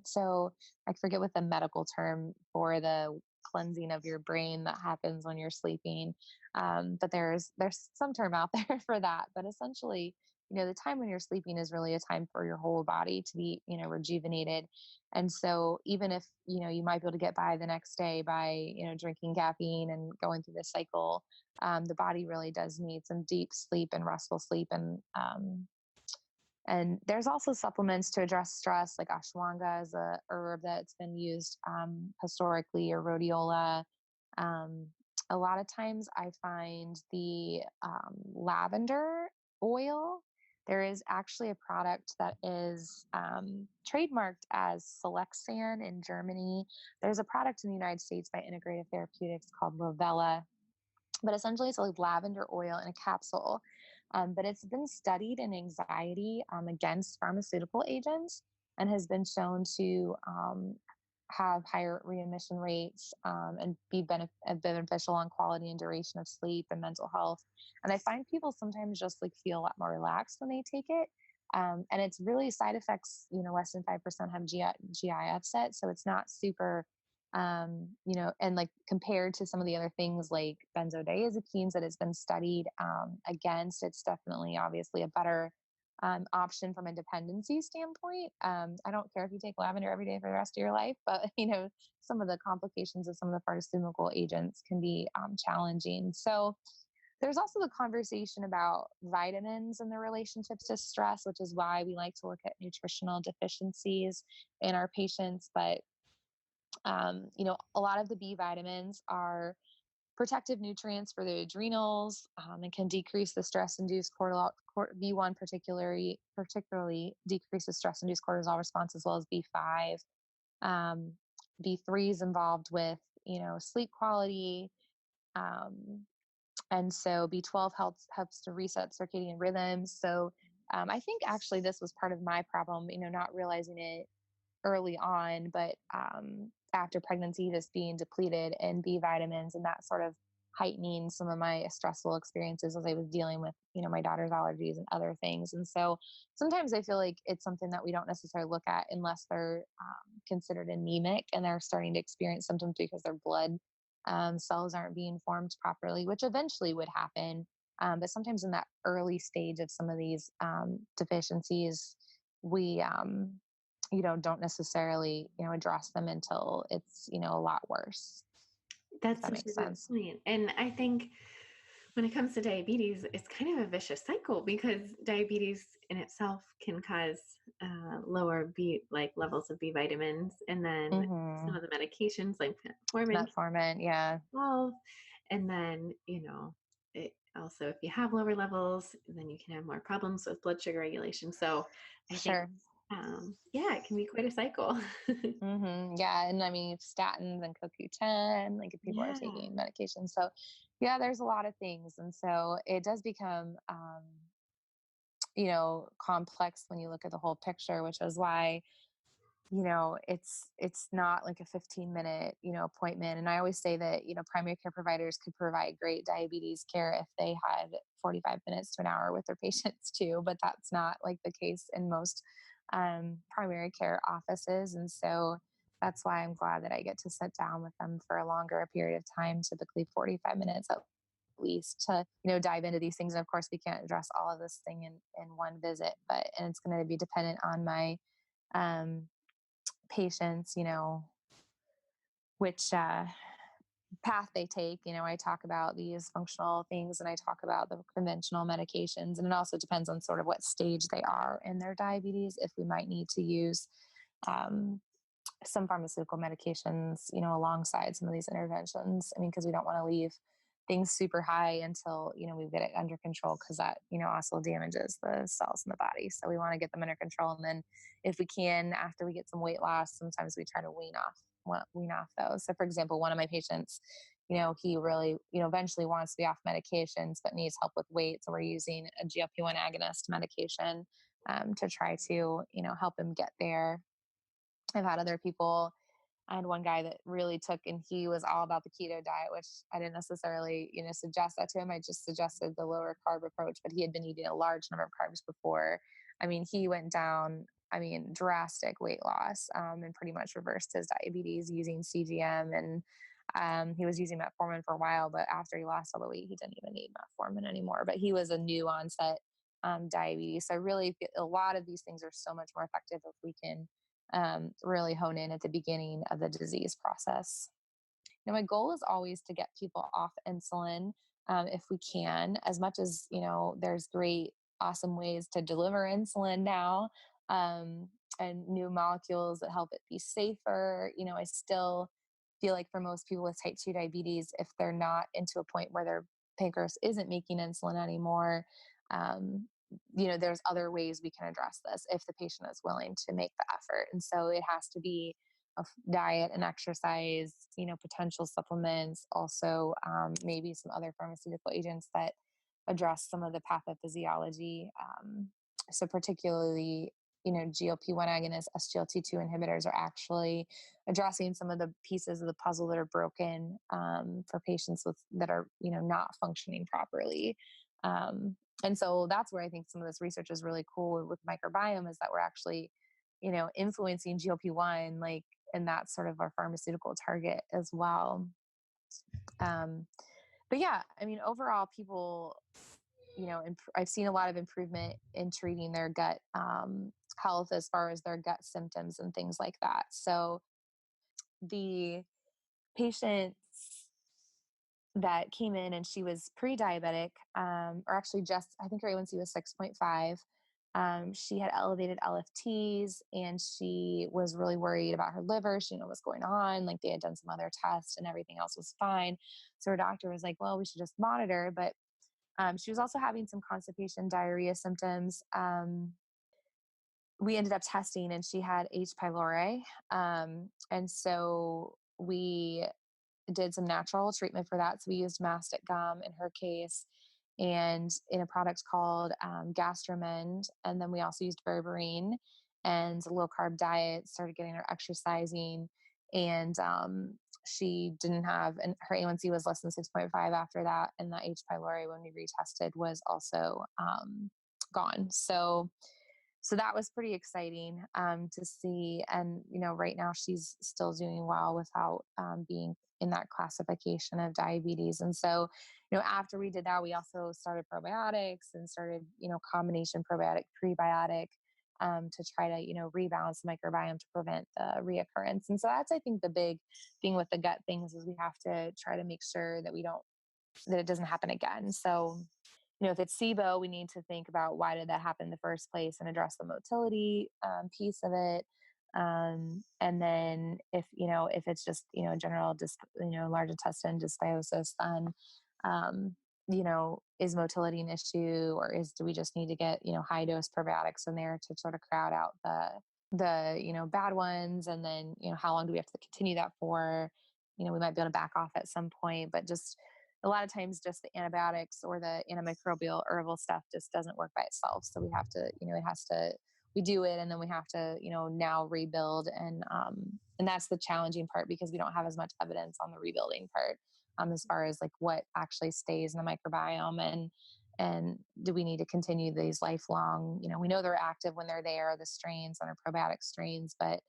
So I forget what the medical term for the cleansing of your brain that happens when you're sleeping. But there's some term out there for that. But essentially, the time when you're sleeping is really a time for your whole body to be, rejuvenated. And so even if, you might be able to get by the next day by, drinking caffeine and going through this cycle, the body really does need some deep sleep and restful sleep. And there's also supplements to address stress, like ashwagandha is a herb that's been used historically, or rhodiola. A lot of times I find the lavender oil. There is actually a product that is trademarked as Selexan in Germany. There's a product in the United States by Integrative Therapeutics called Lavella, but essentially it's like lavender oil in a capsule. But it's been studied in anxiety against pharmaceutical agents, and has been shown to have higher readmission rates and be beneficial on quality and duration of sleep and mental health. And I find people sometimes just like feel a lot more relaxed when they take it. And it's really side effects, less than 5% have GI upset. So it's not super and like compared to some of the other things like benzodiazepines that has been studied against, it's definitely obviously a better option from a dependency standpoint. I don't care if you take lavender every day for the rest of your life, but some of the complications of some of the pharmaceutical agents can be challenging. So there's also the conversation about vitamins and their relationships to stress, which is why we like to look at nutritional deficiencies in our patients. But a lot of the B vitamins are protective nutrients for the adrenals and can decrease the stress-induced cortisol. B1 particularly decreases stress-induced cortisol response, as well as B5. B3 is involved with, sleep quality. And so B12 helps to reset circadian rhythms. So I think actually this was part of my problem, not realizing it early on, but after pregnancy, just being depleted in B vitamins, and that sort of heightening some of my stressful experiences as I was dealing with, my daughter's allergies and other things. And so sometimes I feel like it's something that we don't necessarily look at unless they're considered anemic and they're starting to experience symptoms because their blood cells aren't being formed properly, which eventually would happen. But sometimes in that early stage of some of these deficiencies, we don't necessarily, address them until it's, a lot worse. That's That such makes a good sense. point. And I think when it comes to diabetes, it's kind of a vicious cycle, because diabetes in itself can cause lower levels of B vitamins, and then some of the medications like Metformin, yeah. 12, and then it also, if you have lower levels, then you can have more problems with blood sugar regulation. So I think it can be quite a cycle. Yeah, and I mean statins and CoQ10, like if people are taking medication. So yeah, there's a lot of things, and so it does become complex when you look at the whole picture, which is why it's not like a 15-minute appointment. And I always say that primary care providers could provide great diabetes care if they had 45 minutes to an hour with their patients too, but that's not like the case in most primary care offices. And so that's why I'm glad that I get to sit down with them for a longer period of time, typically 45 minutes at least, to dive into these things. And of course we can't address all of this thing in one visit, and it's going to be dependent on my patients, which path they take. I talk about these functional things and I talk about the conventional medications. And it also depends on sort of what stage they are in their diabetes, if we might need to use some pharmaceutical medications, alongside some of these interventions. I mean, because we don't want to leave things super high until, we get it under control, because that, also damages the cells in the body. So we want to get them under control. And then if we can, after we get some weight loss, sometimes we try to wean off those. So for example, one of my patients, he really, eventually wants to be off medications, but needs help with weight. So we're using a GLP-1 agonist medication to try to, help him get there. I've had other people. I had one guy that really took, and he was all about the keto diet, which I didn't necessarily, suggest that to him. I just suggested the lower carb approach, but he had been eating a large number of carbs before. I mean, he went down, drastic weight loss, and pretty much reversed his diabetes using CGM. And he was using metformin for a while, but after he lost all the weight, he didn't even need metformin anymore. But he was a new onset diabetes. So I really feel a lot of these things are so much more effective if we can really hone in at the beginning of the disease process. My goal is always to get people off insulin if we can, as much as, there's great, awesome ways to deliver insulin now, and new molecules that help it be safer. I still feel like for most people with type 2 diabetes, if they're not into a point where their pancreas isn't making insulin anymore, there's other ways we can address this if the patient is willing to make the effort. And so it has to be a diet and exercise, potential supplements, also maybe some other pharmaceutical agents that address some of the pathophysiology. So particularly, GLP-1 agonists, SGLT2 inhibitors are actually addressing some of the pieces of the puzzle that are broken for patients that are, not functioning properly. And so that's where I think some of this research is really cool with microbiome, is that we're actually, influencing GLP-1, and that's sort of our pharmaceutical target as well. But yeah, overall people, I've seen a lot of improvement in treating their gut health as far as their gut symptoms and things like that. So the patients that came in and she was pre-diabetic, or actually just, I think her A1C was 6.5. She had elevated LFTs and she was really worried about her liver. She didn't know what's going on. Like they had done some other tests and everything else was fine. So her doctor was like, well, we should just monitor. But she was also having some constipation, diarrhea symptoms. We ended up testing and she had H. pylori. And so we did some natural treatment for that. So we used mastic gum in her case and in a product called Gastromend. And then we also used Berberine and a low carb diet, started getting her exercising. And she didn't have, and her A1C was less than 6.5 after that. And the H. pylori, when we retested, was also gone. So that was pretty exciting to see. And, right now she's still doing well without being in that classification of diabetes. And so, after we did that, we also started probiotics and started, combination probiotic, prebiotic to try to, rebalance the microbiome to prevent the reoccurrence. And so that's, I think, the big thing with the gut things is we have to try to make sure that that it doesn't happen again. So, if it's SIBO, we need to think about why did that happen in the first place and address the motility piece of it. And then if it's just, general, large intestine dysbiosis, then, is motility an issue, or do we just need to get, high dose probiotics in there to sort of crowd out the bad ones? And then, how long do we have to continue that for? We might be able to back off at some point, but just a lot of times just the antibiotics or the antimicrobial herbal stuff just doesn't work by itself. So we have to, we do it and then we have to, now rebuild. And that's the challenging part because we don't have as much evidence on the rebuilding part as far as like what actually stays in the microbiome and do we need to continue these lifelong, we know they're active when they're there, the strains and our probiotic strains, but,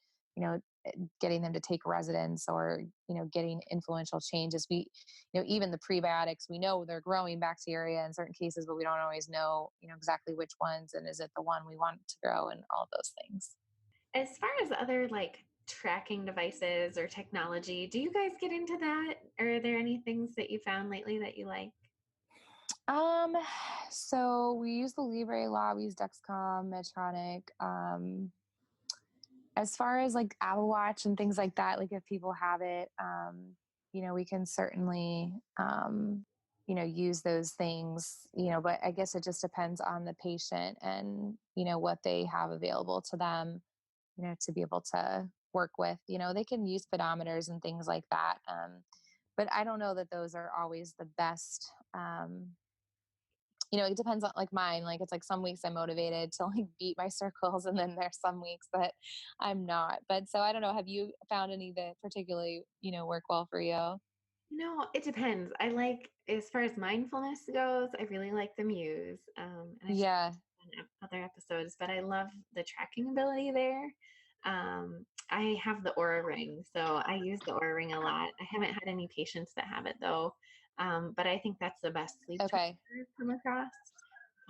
getting them to take residence or, getting influential changes. Even the prebiotics, we know they're growing bacteria in certain cases, but we don't always know, exactly which ones and is it the one we want to grow and all of those things. As far as other like tracking devices or technology, do you guys get into that? Are there any things that you found lately that you like? Um, so we use the Libre a lot. We use Dexcom, Medtronic. As far as like Apple Watch and things like that, like if people have it, we can certainly, use those things, but I guess it just depends on the patient and, what they have available to them, to be able to work with. They can use pedometers and things like that. But I don't know that those are always the best. It depends on like mine. Like it's like some weeks I'm motivated to like beat my circles, and then there's some weeks that I'm not. But so I don't know. Have you found any that particularly, work well for you? No, it depends. I like, as far as mindfulness goes, I really like the Muse. And I shared Yeah. in other episodes, but I love the tracking ability there. I have the Aura Ring, so I use the Aura Ring a lot. I haven't had any patients that have it though, but I think that's the best sleep tracker Okay. I've come across.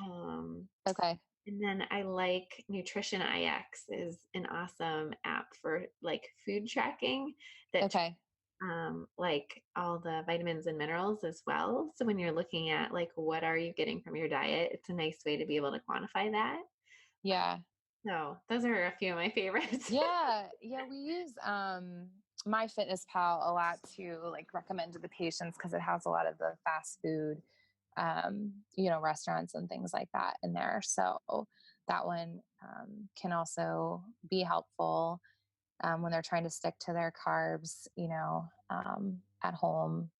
Um, Okay. and then I like Nutrition IX is an awesome app for like food tracking that Okay. like all the vitamins and minerals as well. So when you're looking at like what are you getting from your diet, it's a nice way to be able to quantify that. Yeah. So those are a few of my favorites. Yeah. Yeah. We use My Fitness Pal a lot to like recommend to the patients because it has a lot of the fast food restaurants and things like that in there. So that one can also be helpful when they're trying to stick to their carbs, at home.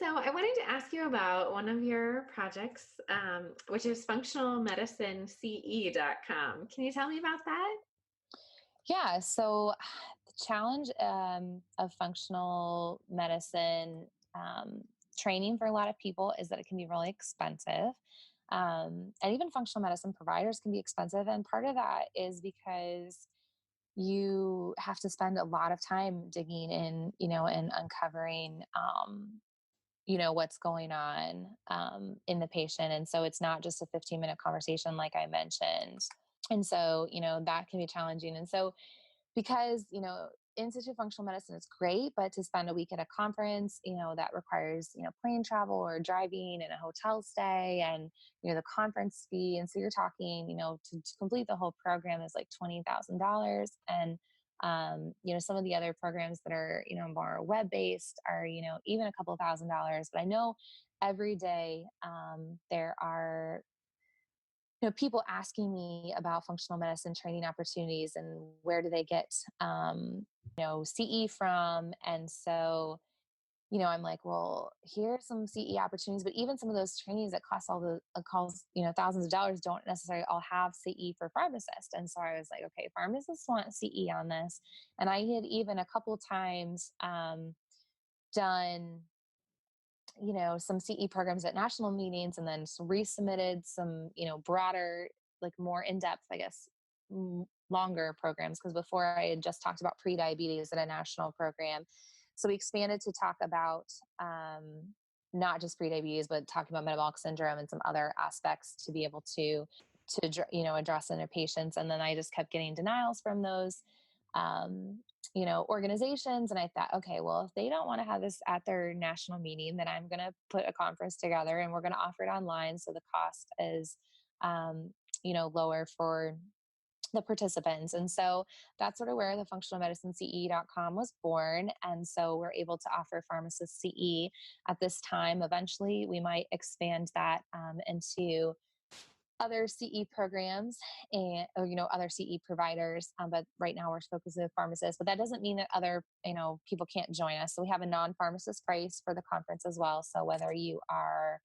So I wanted to ask you about one of your projects, which is functionalmedicinece.com. Can you tell me about that? Yeah. So the challenge of functional medicine training for a lot of people is that it can be really expensive. And even functional medicine providers can be expensive. And part of that is because you have to spend a lot of time digging in, and uncovering, what's going on in the patient. And so it's not just a 15-minute conversation, like I mentioned. And so, that can be challenging. And so, because, Institute of Functional Medicine is great, but to spend a week at a conference, that requires, plane travel or driving and a hotel stay and, the conference fee. And so you're talking, to complete the whole program is like $20,000. And, some of the other programs that are, more web-based are, even a couple of $1,000s. But I know every day there are people asking me about functional medicine training opportunities and where do they get, CE from. And so, I'm like, well, here's some CE opportunities, but even some of those trainings that cost thousands of dollars don't necessarily all have CE for pharmacists. And so I was like, okay, pharmacists want CE on this. And I had even a couple of times done some CE programs at national meetings and then resubmitted some, broader, like more in-depth, I guess, longer programs. Because before I had just talked about prediabetes at a national program. So we expanded to talk about not just prediabetes, but talking about metabolic syndrome and some other aspects to be able to address in their patients. And then I just kept getting denials from those um, organizations. And I thought, okay, well, if they don't want to have this at their national meeting, then I'm going to put a conference together and we're going to offer it online. So the cost is, lower for the participants. And so that's sort of where the functionalmedicinece.com was born. And so we're able to offer pharmacists CE at this time. Eventually, we might expand that into other CE programs and other CE providers, but right now we're focused on pharmacists. But that doesn't mean that other people can't join us. So we have a non-pharmacist price for the conference as well. So whether you are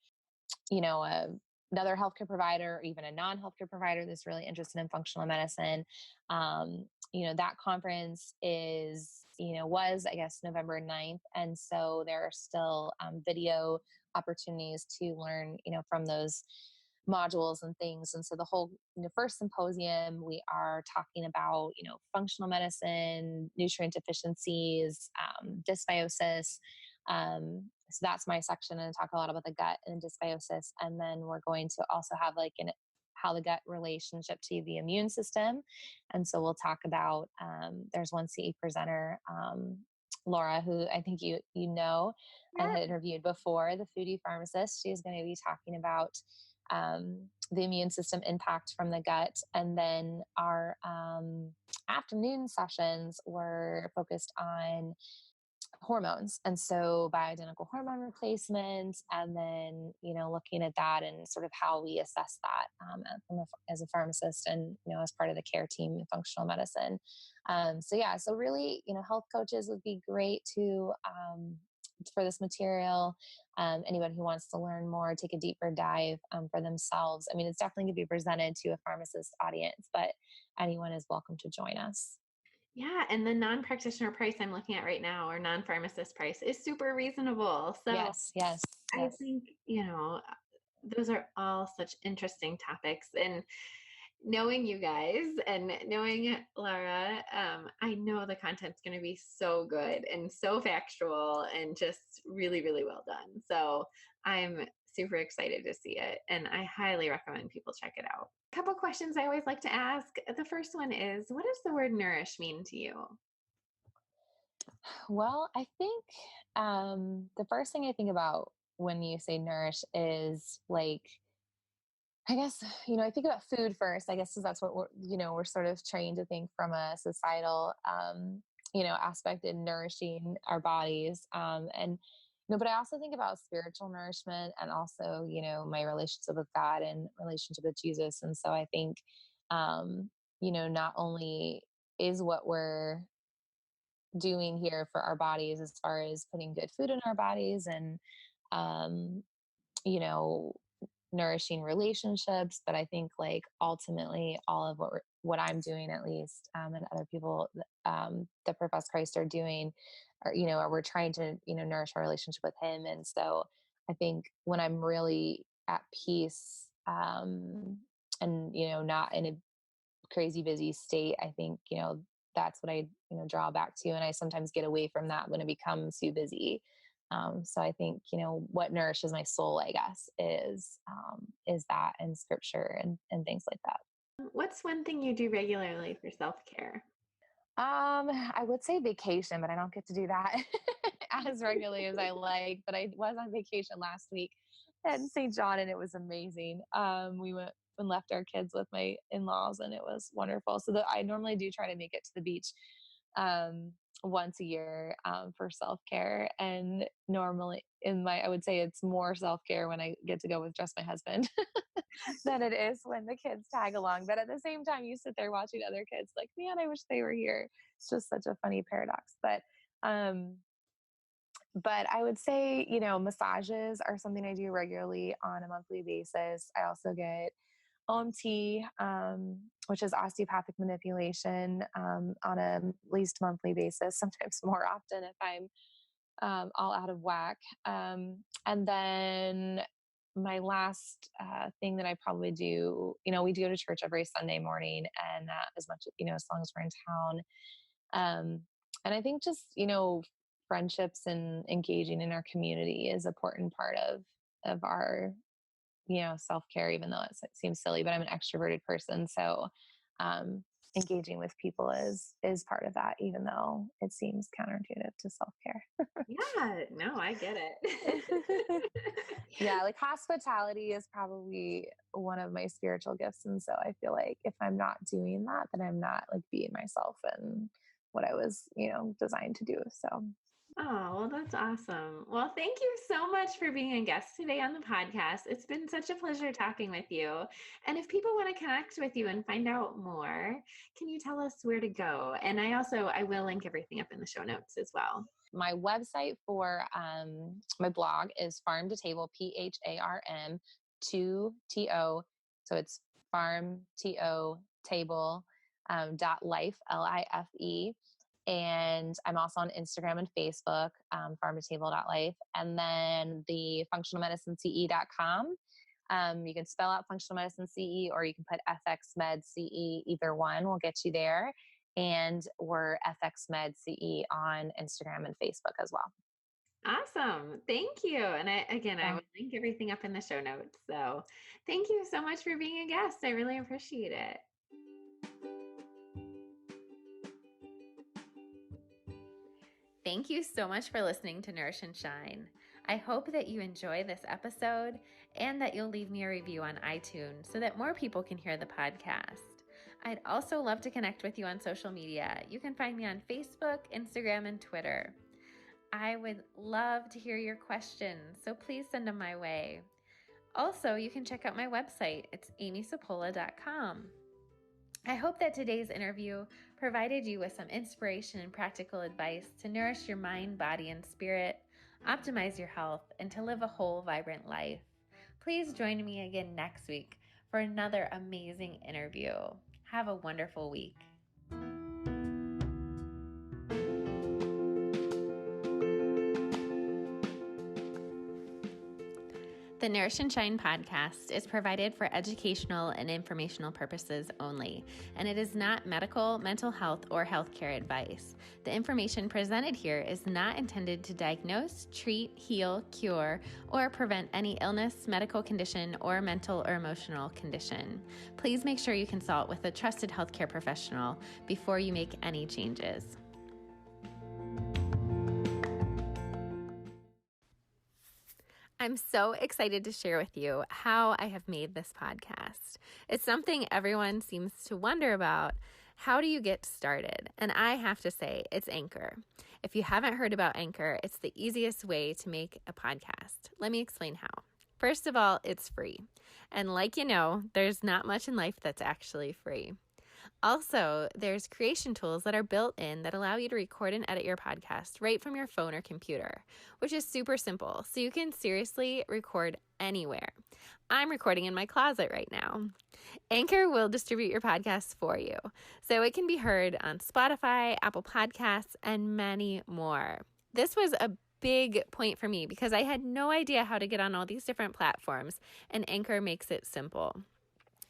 another healthcare provider or even a non-healthcare provider that's really interested in functional medicine, that conference was I guess November 9th, and so there are still video opportunities to learn from those modules and things. And so the whole first symposium, we are talking about functional medicine, nutrient deficiencies, dysbiosis. So that's my section, and talk a lot about the gut and dysbiosis. And then we're going to also have how the gut relationship to the immune system. And so we'll talk about, there's one CE presenter, Laura, who I think you know, I had interviewed before, the foodie pharmacist. She's going to be talking about the immune system impact from the gut. And then our afternoon sessions were focused on hormones. And so bioidentical hormone replacement, and then, looking at that and sort of how we assess that as a pharmacist and, as part of the care team in functional medicine. So really, health coaches would be great to, for this material. Anyone who wants to learn more, take a deeper dive for themselves. I mean, it's definitely going to be presented to a pharmacist audience, but anyone is welcome to join us. Yeah. And the non-practitioner price I'm looking at right now, or non-pharmacist price, is super reasonable. So yes. I think, those are all such interesting topics. And knowing you guys and knowing Laura, I know the content's going to be so good and so factual and just really, really well done. So I'm super excited to see it. And I highly recommend people check it out. A couple questions I always like to ask. The first one is, what does the word nourish mean to you? Well, I think the first thing I think about when you say nourish is like, I guess, I think about food first, I guess, because that's what we're sort of trained to think from a societal, aspect in nourishing our bodies. But I also think about spiritual nourishment and also, my relationship with God and relationship with Jesus. And so I think, not only is what we're doing here for our bodies as far as putting good food in our bodies and, you know, nourishing relationships, but I think like ultimately all of what I'm doing at least, and other people that profess Christ are doing, or we're trying to, nourish our relationship with Him. And so I think when I'm really at peace, and not in a crazy busy state, I think that's what I draw back to, and I sometimes get away from that when it becomes too busy. So I think, what nourishes my soul, I guess, is that and scripture and things like that. What's one thing you do regularly for self-care? I would say vacation, but I don't get to do that as regularly as I like. But I was on vacation last week at St. John, and it was amazing. We went and left our kids with my in-laws, and it was wonderful. So I normally do try to make it to the beach once a year for self-care. And normally I would say it's more self-care when I get to go with just my husband than it is when the kids tag along. But at the same time, you sit there watching other kids like, man, I wish they were here. It's just such a funny paradox. But I would say, massages are something I do regularly on a monthly basis. I also get OMT, which is osteopathic manipulation, on a at least monthly basis, sometimes more often if I'm all out of whack. And then my last thing that I probably do, we do go to church every Sunday morning, and as much, as long as we're in town. And I think just, friendships and engaging in our community is an important part of our self-care, even though it seems silly, but I'm an extroverted person. So, engaging with people is part of that, even though it seems counterintuitive to self-care. Yeah, no, I get it. Yeah. Like hospitality is probably one of my spiritual gifts. And so I feel like if I'm not doing that, then I'm not like being myself and what I was, designed to do. So Oh, well, that's awesome. Well, thank you so much for being a guest today on the podcast. It's been such a pleasure talking with you. And if people want to connect with you and find out more, can you tell us where to go? And I will link everything up in the show notes as well. My website for my blog is Pharm to Table, PHARM 2TO. So it's Pharm.to table .life, LIFE. And I'm also on Instagram and Facebook, pharm2table.life. And then the functionalmedicineCE.com. You can spell out functional medicine CE, or you can put FX Med CE. Either one will get you there. And we're FX Med CE on Instagram and Facebook as well. Awesome. Thank you. And I Yeah. will link everything up in the show notes. So thank you so much for being a guest. I really appreciate it. Thank you so much for listening to Nourish and Shine. I hope that you enjoy this episode and that you'll leave me a review on iTunes so that more people can hear the podcast. I'd also love to connect with you on social media. You can find me on Facebook, Instagram, and Twitter. I would love to hear your questions, so please send them my way. Also, you can check out my website. It's amysapola.com. I hope that today's interview provided you with some inspiration and practical advice to nourish your mind, body, and spirit, optimize your health, and to live a whole, vibrant life. Please join me again next week for another amazing interview. Have a wonderful week. The Nourish and Shine podcast is provided for educational and informational purposes only, and it is not medical, mental health, or healthcare advice. The information presented here is not intended to diagnose, treat, heal, cure, or prevent any illness, medical condition, or mental or emotional condition. Please make sure you consult with a trusted healthcare professional before you make any changes. I'm so excited to share with you how I have made this podcast. It's something everyone seems to wonder about. How do you get started? And I have to say, it's Anchor. If you haven't heard about Anchor, it's the easiest way to make a podcast. Let me explain how. First of all, it's free. And like you know, there's not much in life that's actually free. Also, there's creation tools that are built in that allow you to record and edit your podcast right from your phone or computer, which is super simple. So you can seriously record anywhere. I'm recording in my closet right now. Anchor will distribute your podcast for you, so it can be heard on Spotify, Apple Podcasts, and many more. This was a big point for me because I had no idea how to get on all these different platforms, and Anchor makes it simple.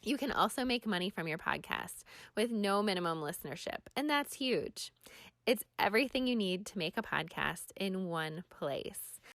You can also make money from your podcast with no minimum listenership, and that's huge. It's everything you need to make a podcast in one place.